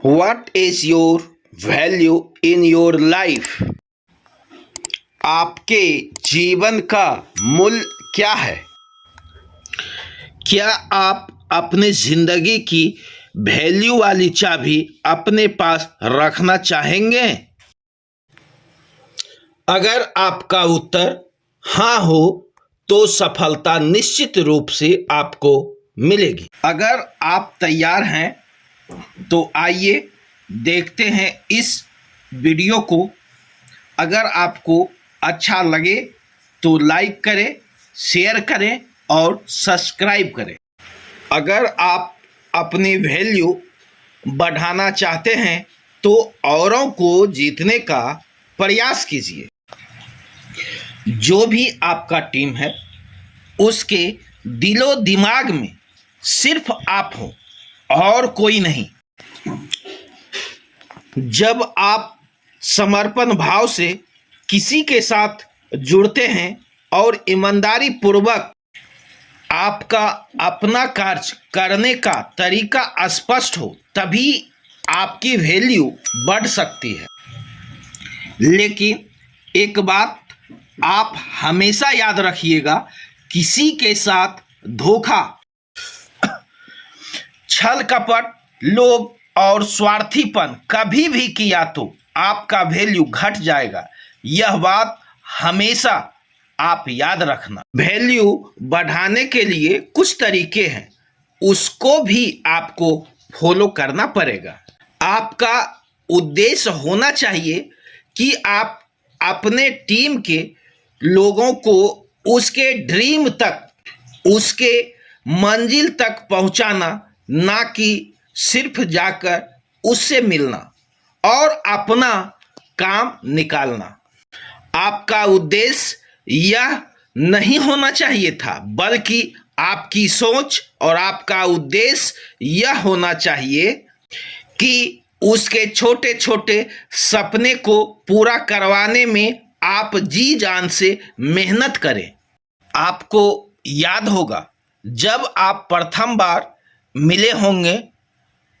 What is your value in your life? आपके जीवन का मूल्य क्या है? क्या आप अपने जिंदगी की वैल्यू वाली चाबी अपने पास रखना चाहेंगे? अगर आपका उत्तर हाँ हो तो सफलता निश्चित रूप से आपको मिलेगी। अगर आप तैयार हैं तो आइए देखते हैं इस वीडियो को। अगर आपको अच्छा लगे तो लाइक करें, शेयर करें और सब्सक्राइब करें। अगर आप अपनी वैल्यू बढ़ाना चाहते हैं तो औरों को जीतने का प्रयास कीजिए। जो भी आपका टीम है उसके दिलो दिमाग में सिर्फ आप हो और कोई नहीं। जब आप समर्पण भाव से किसी के साथ जुड़ते हैं और ईमानदारी पूर्वक आपका अपना कार्य करने का तरीका स्पष्ट हो तभी आपकी वैल्यू बढ़ सकती है। लेकिन एक बात आप हमेशा याद रखिएगा, किसी के साथ धोखा, छल कपट, लोभ और स्वार्थीपन कभी भी किया तो आपका वैल्यू घट जाएगा। यह बात हमेशा आप याद रखना। वैल्यू बढ़ाने के लिए कुछ तरीके हैं, उसको भी आपको फॉलो करना पड़ेगा। आपका उद्देश्य होना चाहिए कि आप अपने टीम के लोगों को उसके ड्रीम तक, उसके मंजिल तक पहुंचाना, ना कि सिर्फ जाकर उससे मिलना और अपना काम निकालना। आपका उद्देश्य यह नहीं होना चाहिए था, बल्कि आपकी सोच और आपका उद्देश्य यह होना चाहिए कि उसके छोटे छोटे सपने को पूरा करवाने में आप जी जान से मेहनत करें। आपको याद होगा, जब आप प्रथम बार मिले होंगे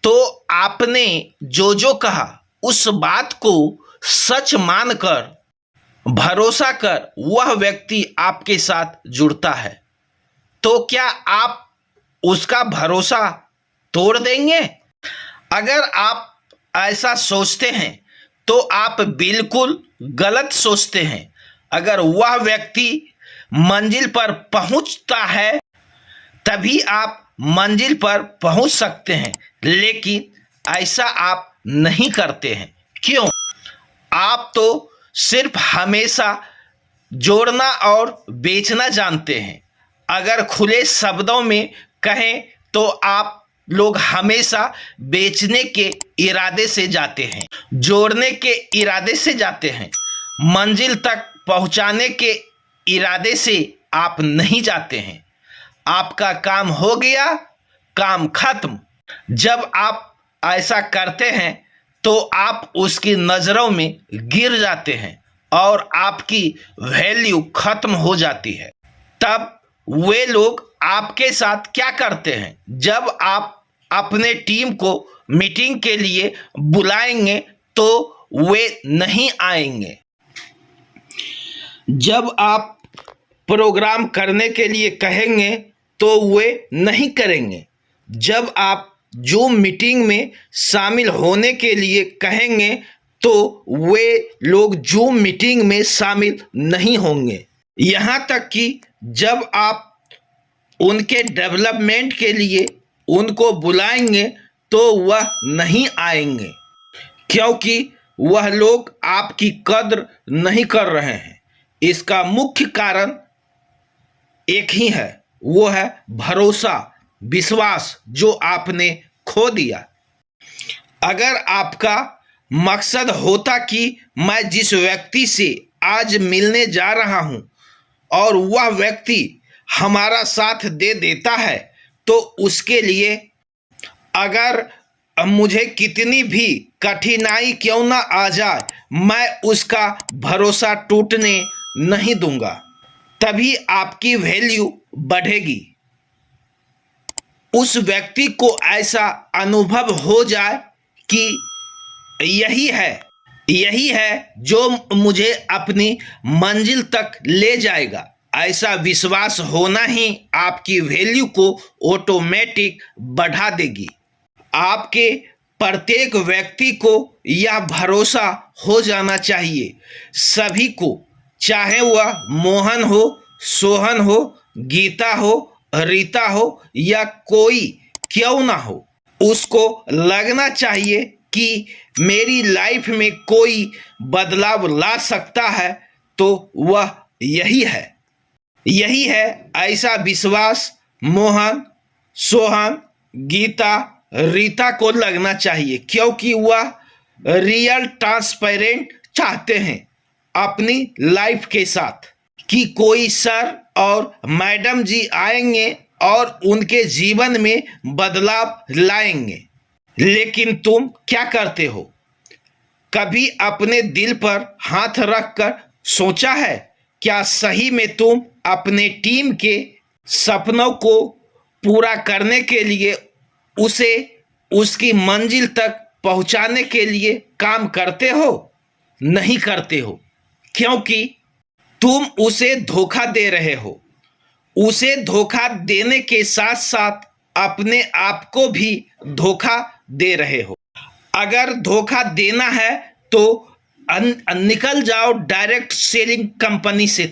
तो आपने जो कहा उस बात को सच मानकर, भरोसा कर वह व्यक्ति आपके साथ जुड़ता है, तो क्या आप उसका भरोसा तोड़ देंगे? अगर आप ऐसा सोचते हैं तो आप बिल्कुल गलत सोचते हैं। अगर वह व्यक्ति मंजिल पर पहुंचता है तभी आप मंजिल पर पहुंच सकते हैं, लेकिन ऐसा आप नहीं करते हैं। क्यों? आप तो सिर्फ हमेशा जोड़ना और बेचना जानते हैं। अगर खुले शब्दों में कहें तो आप लोग हमेशा बेचने के इरादे से जाते हैं, जोड़ने के इरादे से जाते हैं। मंजिल तक पहुंचाने के इरादे से आप नहीं जाते हैं। आपका काम हो गया, काम खत्म। जब आप ऐसा करते हैं तो आप उसकी नज़रों में गिर जाते हैं और आपकी वैल्यू खत्म हो जाती है। तब वे लोग आपके साथ क्या करते हैं? जब आप अपने टीम को मीटिंग के लिए बुलाएंगे तो वे नहीं आएंगे। जब आप प्रोग्राम करने के लिए कहेंगे तो वे नहीं करेंगे। जब आप जूम मीटिंग में शामिल होने के लिए कहेंगे तो वे लोग जूम मीटिंग में शामिल नहीं होंगे। यहाँ तक कि जब आप उनके डेवलपमेंट के लिए उनको बुलाएंगे तो वह नहीं आएंगे, क्योंकि वह लोग आपकी कद्र नहीं कर रहे हैं। इसका मुख्य कारण एक ही है, वो है भरोसा, विश्वास जो आपने खो दिया। अगर आपका मकसद होता कि मैं जिस व्यक्ति से आज मिलने जा रहा हूं और वह व्यक्ति हमारा साथ दे देता है तो उसके लिए अगर मुझे कितनी भी कठिनाई क्यों ना आ जाए, मैं उसका भरोसा टूटने नहीं दूंगा। तभी आपकी वैल्यू बढ़ेगी। उस व्यक्ति को ऐसा अनुभव हो जाए कि यही है जो मुझे अपनी मंजिल तक ले जाएगा। ऐसा विश्वास होना ही आपकी वैल्यू को ऑटोमेटिक बढ़ा देगी। आपके प्रत्येक व्यक्ति को यह भरोसा हो जाना चाहिए, सभी को, चाहे वह मोहन हो, सोहन हो, गीता हो, रीता हो या कोई क्यों ना हो, उसको लगना चाहिए कि मेरी लाइफ में कोई बदलाव ला सकता है तो वह यही है। ऐसा विश्वास मोहन, सोहन, गीता, रीता को लगना चाहिए, क्योंकि वह रियल ट्रांसपेरेंट चाहते हैं अपनी लाइफ के साथ कि कोई सर और मैडम जी आएंगे और उनके जीवन में बदलाव लाएंगे। लेकिन तुम क्या करते हो? कभी अपने दिल पर हाथ रखकर सोचा है क्या सही में तुम अपने टीम के सपनों को पूरा करने के लिए, उसे उसकी मंजिल तक पहुंचाने के लिए काम करते हो? नहीं करते हो, क्योंकि तुम उसे धोखा दे रहे हो। उसे धोखा देने के साथ साथ अपने आप को भी धोखा दे रहे हो। अगर धोखा देना है तो निकल जाओ डायरेक्ट सेलिंग कंपनी से।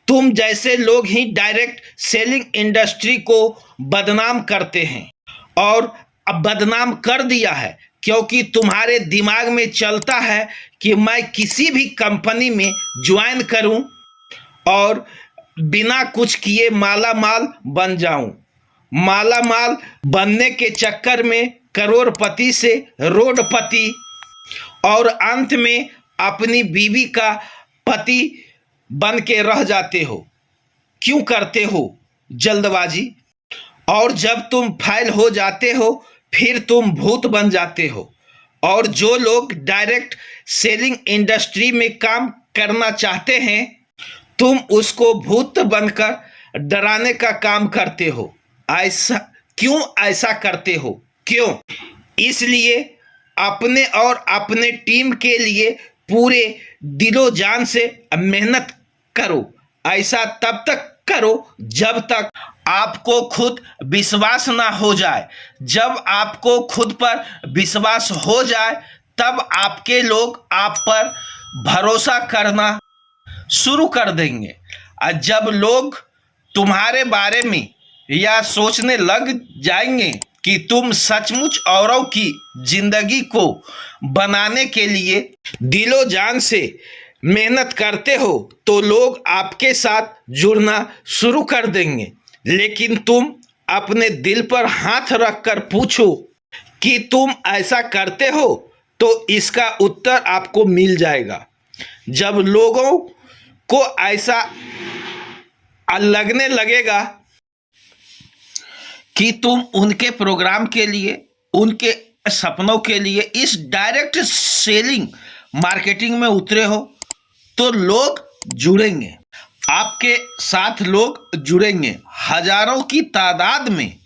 तुम जैसे लोग ही डायरेक्ट सेलिंग इंडस्ट्री को बदनाम करते हैं, और अब बदनाम कर दिया है, क्योंकि तुम्हारे दिमाग में चलता है कि मैं किसी भी कंपनी में ज्वाइन करूं और बिना कुछ किए माला माल बन जाऊं। माला माल बनने के चक्कर में करोड़पति से रोडपति और अंत में अपनी बीवी का पति बन के रह जाते हो। क्यों करते हो जल्दबाजी? और जब तुम फेल हो जाते हो फिर तुम भूत बन जाते हो। और जो लोग डायरेक्ट सेलिंग इंडस्ट्री में काम करना चाहते हैं, तुम उसको भूत बनकर डराने का काम करते हो। ऐसा करते हो क्यों? इसलिए अपने और अपने टीम के लिए पूरे दिलो जान से मेहनत करो। ऐसा तब तक करो जब तक आपको खुद विश्वास ना हो जाए। जब आपको खुद पर विश्वास हो जाए तब आपके लोग आप पर भरोसा करना शुरू कर देंगे। और जब लोग तुम्हारे बारे में यह सोचने लग जाएंगे कि तुम सचमुच औरों की जिंदगी को बनाने के लिए दिलो जान से मेहनत करते हो, तो लोग आपके साथ जुड़ना शुरू कर देंगे। लेकिन तुम अपने दिल पर हाथ रखकर पूछो कि तुम ऐसा करते हो, तो इसका उत्तर आपको मिल जाएगा। जब लोगों को ऐसा लगने लगेगा कि तुम उनके प्रोग्राम के लिए, उनके सपनों के लिए इस डायरेक्ट सेलिंग मार्केटिंग में उतरे हो, तो लोग जुड़ेंगे आपके साथ। लोग जुड़ेंगे, हजारों की तादाद में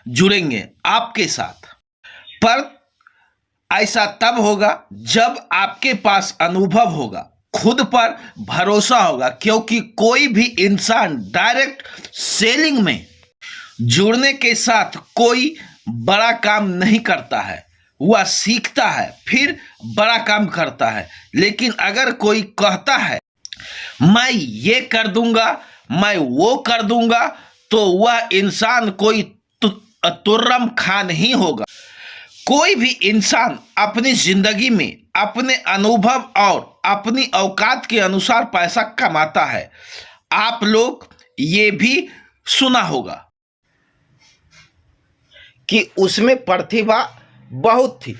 जुड़ेंगे आपके साथ। पर ऐसा तब होगा जब आपके पास अनुभव होगा, खुद पर भरोसा होगा। क्योंकि कोई भी इंसान डायरेक्ट सेलिंग में जुड़ने के साथ कोई बड़ा काम नहीं करता है, वह सीखता है फिर बड़ा काम करता है। लेकिन अगर कोई कहता है मैं ये कर दूंगा, मैं वो कर दूंगा, तो वह इंसान कोई तुर्रम खान ही होगा। कोई भी इंसान अपनी जिंदगी में अपने अनुभव और अपनी औकात के अनुसार पैसा कमाता है। आप लोग ये भी सुना होगा कि उसमें प्रतिभा बहुत थी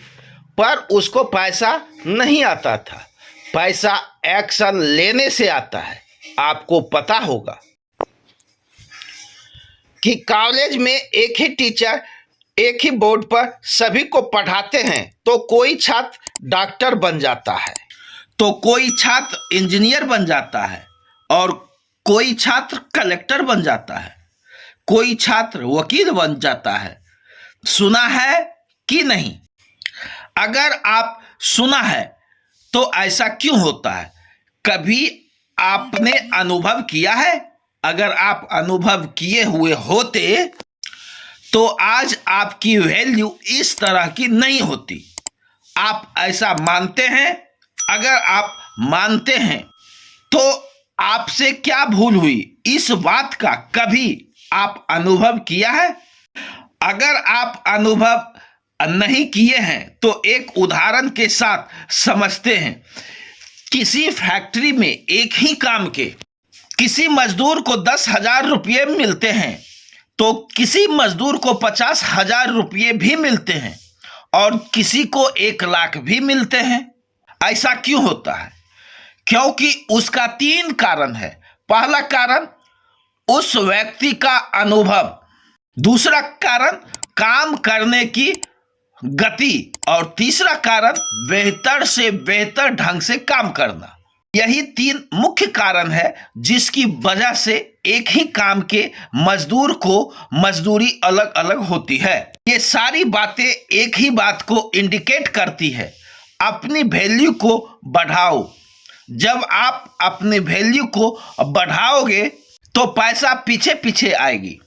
पर उसको पैसा नहीं आता था। पैसा एक्शन लेने से आता है। आपको पता होगा कि कॉलेज में एक ही टीचर एक ही बोर्ड पर सभी को पढ़ाते हैं, तो कोई छात्र डॉक्टर बन जाता है, तो कोई छात्र इंजीनियर बन जाता है, और कोई छात्र कलेक्टर बन जाता है, कोई छात्र वकील बन जाता है। सुना है कि नहीं? अगर आप सुना है तो ऐसा क्यों होता है? कभी आपने अनुभव किया है? अगर आप अनुभव किए हुए होते तो आज आपकी वैल्यू इस तरह की नहीं होती। आप ऐसा मानते हैं? अगर आप मानते हैं तो आपसे क्या भूल हुई? इस बात का कभी आप अनुभव किया है? अगर आप अनुभव नहीं किए हैं तो एक उदाहरण के साथ समझते हैं। किसी फैक्ट्री में एक ही काम के किसी मजदूर को 10,000 रुपये मिलते हैं तो किसी मजदूर को 50,000 रुपये भी मिलते हैं और किसी को 1,00,000 भी मिलते हैं। ऐसा क्यों होता है? क्योंकि उसका 3 कारण है। पहला कारण उस व्यक्ति का अनुभव, दूसरा कारण काम करने की गति और तीसरा कारण बेहतर से बेहतर ढंग से काम करना। यही 3 मुख्य कारण है जिसकी वजह से एक ही काम के मजदूर को मजदूरी अलग अलग होती है। ये सारी बातें एक ही बात को इंडिकेट करती है, अपनी वैल्यू को बढ़ाओ। जब आप अपनी वैल्यू को बढ़ाओगे तो पैसा पीछे पीछे आएगी,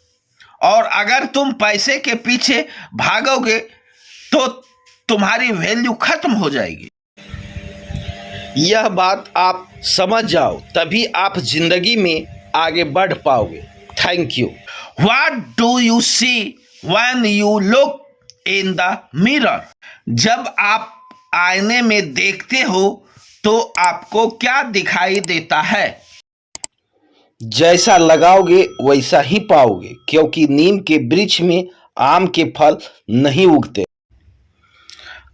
और अगर तुम पैसे के पीछे भागोगे तो तुम्हारी वैल्यू खत्म हो जाएगी। यह बात आप समझ जाओ, तभी आप जिंदगी में आगे बढ़ पाओगे। Thank you. What do you see when you look in the mirror? जब आप आईने में देखते हो तो आपको क्या दिखाई देता है? जैसा लगाओगे वैसा ही पाओगे, क्योंकि नीम के वृक्ष में आम के फल नहीं उगते।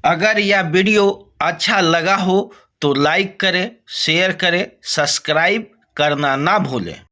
अगर यह वीडियो अच्छा लगा हो तो लाइक करें, शेयर करें, सब्सक्राइब करना ना भूलें।